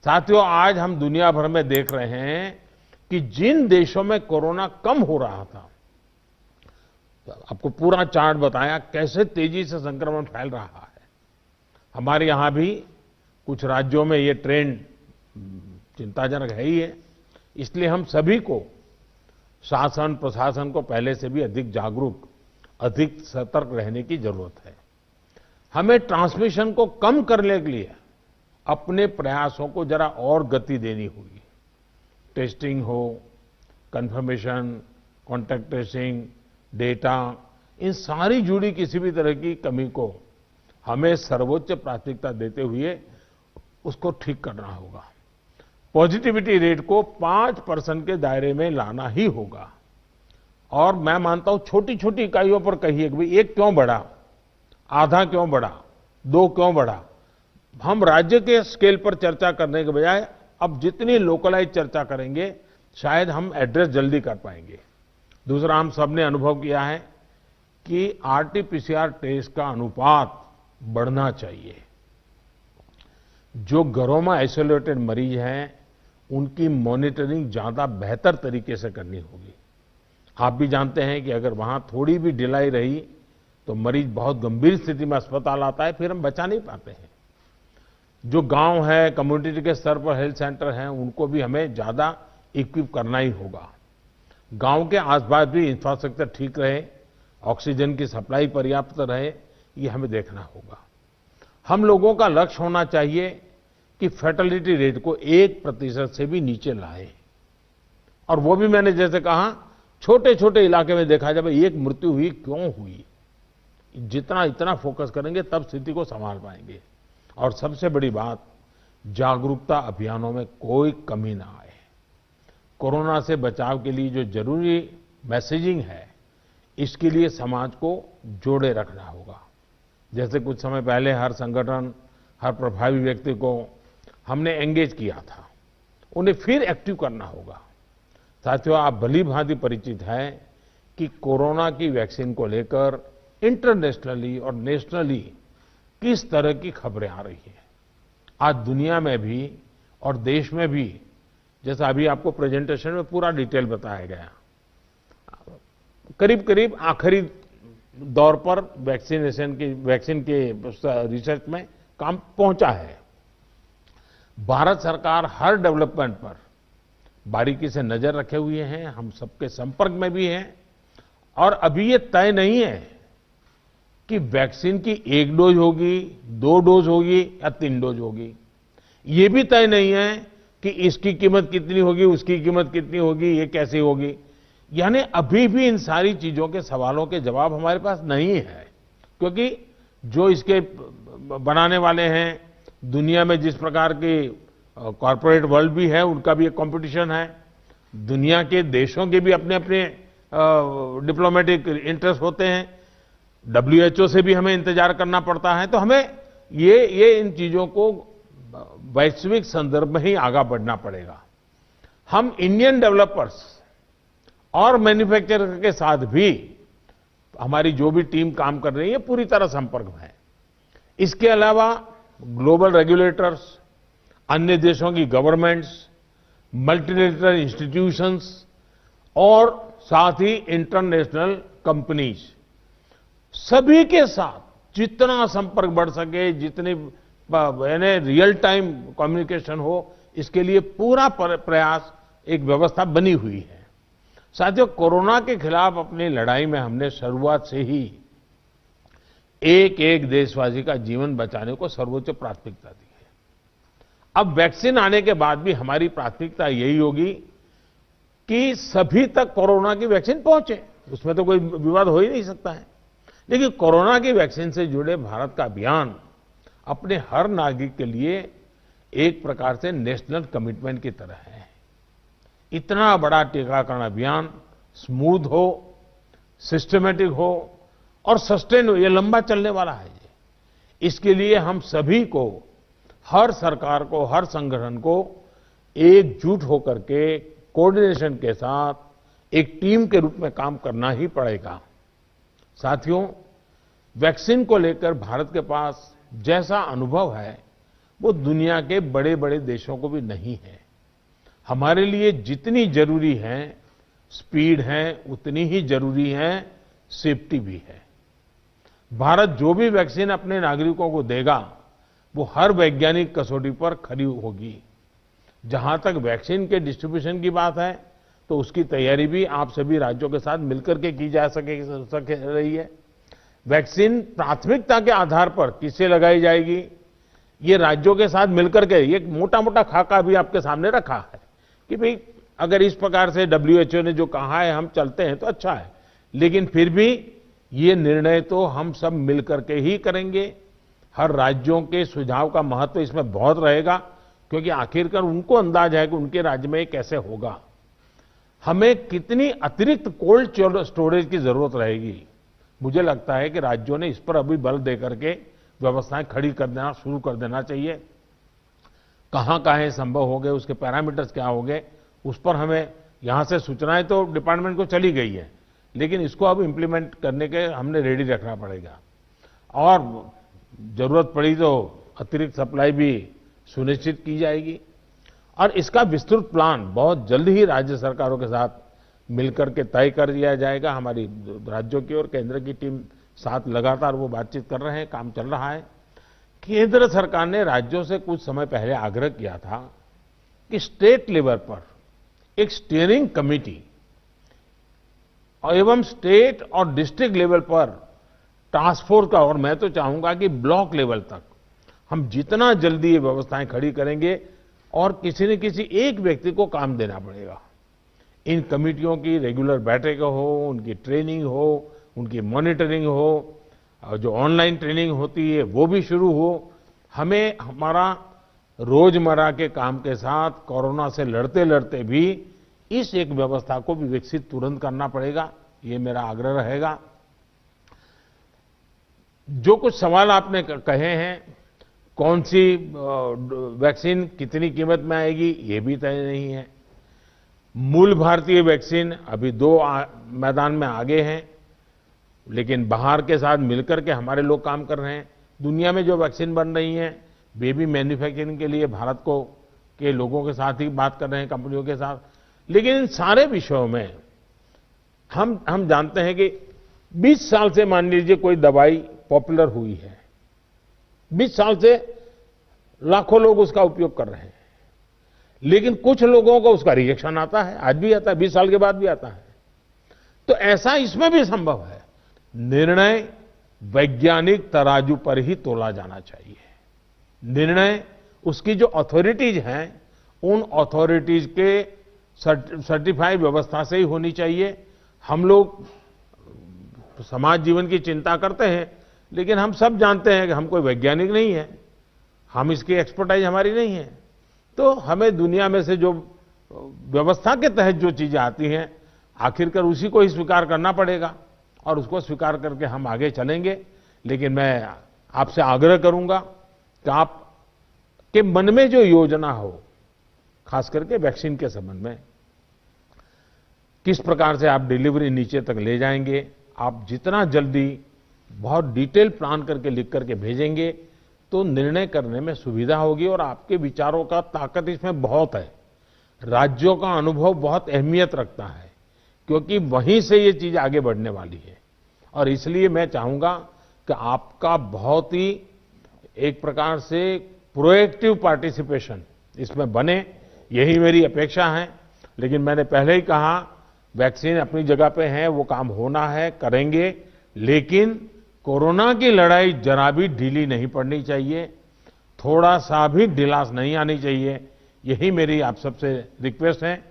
साथियों, आज हम दुनिया भर में देख रहे हैं कि जिन देशों में कोरोना कम हो रहा था, आपको पूरा चार्ट बताया कैसे तेजी से संक्रमण फैल रहा है। हमारे यहां भी कुछ राज्यों में ये ट्रेंड चिंताजनक है ही है। इसलिए हम सभी को, शासन प्रशासन को पहले से भी अधिक जागरूक, अधिक सतर्क रहने की जरूरत है। हमें ट्रांसमिशन को कम करने के लिए अपने प्रयासों को जरा और गति देनी होगी। टेस्टिंग हो, कंफर्मेशन, कॉन्टैक्ट ट्रेसिंग, डेटा, इन सारी जुड़ी किसी भी तरह की कमी को हमें सर्वोच्च प्राथमिकता देते हुए उसको ठीक करना होगा। पॉजिटिविटी रेट को 5% के दायरे में लाना ही होगा। और मैं मानता हूं छोटी छोटी इकाइयों पर कहिए कि भाई 1 क्यों बढ़ा, आधा क्यों बढ़ा, 2 क्यों बढ़ा। हम राज्य के स्केल पर चर्चा करने के बजाय अब जितनी लोकलाइज चर्चा करेंगे, शायद हम एड्रेस जल्दी कर पाएंगे। दूसरा, हम सबने अनुभव किया है कि आरटी-पीसीआर टेस्ट का अनुपात बढ़ना चाहिए। जो घरों में आइसोलेटेड मरीज हैं, उनकी मॉनिटरिंग ज्यादा बेहतर तरीके से करनी होगी। आप भी जानते हैं कि अगर वहां थोड़ी भी ढिलाई रही तो मरीज बहुत गंभीर स्थिति में अस्पताल आता है, फिर हम बचा नहीं पाते हैं। जो गांव है, कम्युनिटी के स्तर पर हेल्थ सेंटर हैं, उनको भी हमें ज्यादा इक्विप करना ही होगा। गांव के आसपास भी इंफ्रास्ट्रक्चर ठीक रहे, ऑक्सीजन की सप्लाई पर्याप्त रहे, ये हमें देखना होगा। हम लोगों का लक्ष्य होना चाहिए कि फैटेलिटी रेट को 1% से भी नीचे लाए। और वो भी मैंने जैसे कहा, छोटे छोटे इलाके में देखा जाए एक मृत्यु हुई क्यों हुई, जितना इतना फोकस करेंगे तब स्थिति को संभाल पाएंगे। और सबसे बड़ी बात, जागरूकता अभियानों में कोई कमी ना आए। कोरोना से बचाव के लिए जो जरूरी मैसेजिंग है, इसके लिए समाज को जोड़े रखना होगा। जैसे कुछ समय पहले हर संगठन, हर प्रभावी व्यक्ति को हमने एंगेज किया था, उन्हें फिर एक्टिव करना होगा। साथियों, आप भली भांति परिचित हैं कि कोरोना की वैक्सीन को लेकर इंटरनेशनली और नेशनली किस तरह की खबरें आ रही हैं। आज दुनिया में भी और देश में भी, जैसा अभी आपको प्रेजेंटेशन में पूरा डिटेल बताया गया, करीब करीब आखिरी दौर पर वैक्सीन के रिसर्च में काम पहुंचा है। भारत सरकार हर डेवलपमेंट पर बारीकी से नजर रखे हुए हैं, हम सबके संपर्क में भी हैं। और अभी ये तय नहीं है कि वैक्सीन की 1 डोज होगी, 2 डोज होगी या 3 डोज होगी। ये भी तय नहीं है कि इसकी कीमत कितनी होगी, उसकी कीमत कितनी होगी, ये कैसी होगी। यानी अभी भी इन सारी चीजों के सवालों के जवाब हमारे पास नहीं है, क्योंकि जो इसके बनाने वाले हैं, दुनिया में जिस प्रकार की कॉरपोरेट वर्ल्ड भी है, उनका भी एक कंपटीशन है। दुनिया के देशों के भी अपने अपने डिप्लोमेटिक इंटरेस्ट होते हैं। WHO से भी हमें इंतजार करना पड़ता है। तो हमें ये इन चीजों को वैश्विक संदर्भ में ही आगे बढ़ना पड़ेगा। हम इंडियन डेवलपर्स और मैन्युफैक्चरर के साथ भी, हमारी जो भी टीम काम कर रही है, पूरी तरह संपर्क में है। इसके अलावा ग्लोबल रेगुलेटर्स, अन्य देशों की गवर्नमेंट्स, मल्टीलेटरल इंस्टीट्यूशंस और साथ ही इंटरनेशनल कंपनीज, सभी के साथ जितना संपर्क बढ़ सके, जितनी रियल टाइम कम्युनिकेशन हो, इसके लिए पूरा प्रयास, एक व्यवस्था बनी हुई है। साथियों, कोरोना के खिलाफ अपनी लड़ाई में हमने शुरुआत से ही एक एक देशवासी का जीवन बचाने को सर्वोच्च प्राथमिकता दी है। अब वैक्सीन आने के बाद भी हमारी प्राथमिकता यही होगी कि सभी तक कोरोना की वैक्सीन पहुंचे। उसमें तो कोई विवाद हो ही नहीं सकता है। लेकिन कोरोना की वैक्सीन से जुड़े भारत का अभियान अपने हर नागरिक के लिए एक प्रकार से नेशनल कमिटमेंट की तरह है। इतना बड़ा टीकाकरण अभियान स्मूथ हो, सिस्टमैटिक हो और सस्टेन हो, ये लंबा चलने वाला है। इसके लिए हम सभी को, हर सरकार को, हर संगठन को एकजुट होकर के कोऑर्डिनेशन के साथ एक टीम के रूप में काम करना ही पड़ेगा। साथियों, वैक्सीन को लेकर भारत के पास जैसा अनुभव है, वो दुनिया के बड़े बड़े देशों को भी नहीं है। हमारे लिए जितनी जरूरी है स्पीड है, उतनी ही जरूरी है सेफ्टी भी है। भारत जो भी वैक्सीन अपने नागरिकों को देगा वो हर वैज्ञानिक कसौटी पर खरी होगी। जहां तक वैक्सीन के डिस्ट्रीब्यूशन की बात है तो उसकी तैयारी भी आप सभी राज्यों के साथ मिलकर के की जा सके रही है। वैक्सीन प्राथमिकता के आधार पर किसे लगाई जाएगी, ये राज्यों के साथ मिलकर के एक मोटा मोटा खाका भी आपके सामने रखा है कि भाई अगर इस प्रकार से WHO ने जो कहा है हम चलते हैं तो अच्छा है, लेकिन फिर भी ये निर्णय तो हम सब मिलकर के ही करेंगे। हर राज्यों के सुझाव का महत्व इसमें बहुत रहेगा, क्योंकि आखिरकार उनको अंदाज है कि उनके राज्य में ये कैसे होगा। हमें कितनी अतिरिक्त कोल्ड स्टोरेज की जरूरत रहेगी, मुझे लगता है कि राज्यों ने इस पर अभी बल देकर के व्यवस्थाएं खड़ी कर देना शुरू कर देना चाहिए। कहां कहां संभव हो गए, उसके पैरामीटर्स क्या हो गए, उस पर हमें यहां से सूचनाएं तो डिपार्टमेंट को चली गई है, लेकिन इसको अब इम्प्लीमेंट करने के हमने रेडी रखना पड़ेगा। और जरूरत पड़ी तो अतिरिक्त सप्लाई भी सुनिश्चित की जाएगी। और इसका विस्तृत प्लान बहुत जल्द ही राज्य सरकारों के साथ मिलकर के तय कर दिया जाएगा। हमारी राज्यों की और केंद्र की टीम साथ लगातार वो बातचीत कर रहे हैं, काम चल रहा है। केंद्र सरकार ने राज्यों से कुछ समय पहले आग्रह किया था कि स्टेट लेवल पर एक स्टीयरिंग कमेटी एवं स्टेट और डिस्ट्रिक्ट लेवल पर टास्क फोर्स का, और मैं तो चाहूंगा कि ब्लॉक लेवल तक हम जितना जल्दी ये व्यवस्थाएं खड़ी करेंगे, और किसी न किसी एक व्यक्ति को काम देना पड़ेगा। इन कमेटियों की रेगुलर बैठकें हो, उनकी ट्रेनिंग हो, उनकी मॉनिटरिंग हो, और जो ऑनलाइन ट्रेनिंग होती है वो भी शुरू हो। हमें हमारा रोजमर्रा के काम के साथ कोरोना से लड़ते लड़ते भी इस एक व्यवस्था को भी विकसित तुरंत करना पड़ेगा, ये मेरा आग्रह रहेगा। जो कुछ सवाल आपने कहे हैं, कौन सी वैक्सीन कितनी कीमत में आएगी, ये भी तय नहीं है। मूल भारतीय वैक्सीन अभी दो मैदान में आगे हैं, लेकिन बाहर के साथ मिलकर के हमारे लोग काम कर रहे हैं। दुनिया में जो वैक्सीन बन रही है वे भी मैन्युफैक्चरिंग के लिए भारत को के लोगों के साथ ही बात कर रहे हैं, कंपनियों के साथ। लेकिन इन सारे विषयों में हम जानते हैं कि 20 साल से मान लीजिए कोई दवाई पॉपुलर हुई है, 20 साल से लाखों लोग उसका उपयोग कर रहे हैं, लेकिन कुछ लोगों को उसका रिएक्शन आता है, आज भी आता है, 20 साल के बाद भी आता है। तो ऐसा इसमें भी संभव है। निर्णय वैज्ञानिक तराजू पर ही तोला जाना चाहिए। निर्णय उसकी जो अथॉरिटीज हैं उन अथॉरिटीज के सर्टिफाइड व्यवस्था से ही होनी चाहिए। हम लोग समाज जीवन की चिंता करते हैं, लेकिन हम सब जानते हैं कि हम कोई वैज्ञानिक नहीं है, हम इसकी एक्सपर्टाइज हमारी नहीं है। तो हमें दुनिया में से जो व्यवस्था के तहत जो चीजें आती हैं, आखिरकार उसी को ही स्वीकार करना पड़ेगा, और उसको स्वीकार करके हम आगे चलेंगे। लेकिन मैं आपसे आग्रह करूंगा कि आप के मन में जो योजना हो, खास करके वैक्सीन के संबंध में, किस प्रकार से आप डिलीवरी नीचे तक ले जाएंगे, आप जितना जल्दी बहुत डिटेल प्लान करके लिख करके भेजेंगे तो निर्णय करने में सुविधा होगी। और आपके विचारों का ताकत इसमें बहुत है। राज्यों का अनुभव बहुत अहमियत रखता है, क्योंकि वहीं से ये चीज आगे बढ़ने वाली है। और इसलिए मैं चाहूंगा कि आपका बहुत ही एक प्रकार से प्रोएक्टिव पार्टिसिपेशन इसमें बने, यही मेरी अपेक्षा है। लेकिन मैंने पहले ही कहा, वैक्सीन अपनी जगह पे है, वो काम होना है, करेंगे, लेकिन कोरोना की लड़ाई जरा भी ढीली नहीं पड़नी चाहिए, थोड़ा सा भी ढिलास नहीं आनी चाहिए। यही मेरी आप सबसे रिक्वेस्ट है।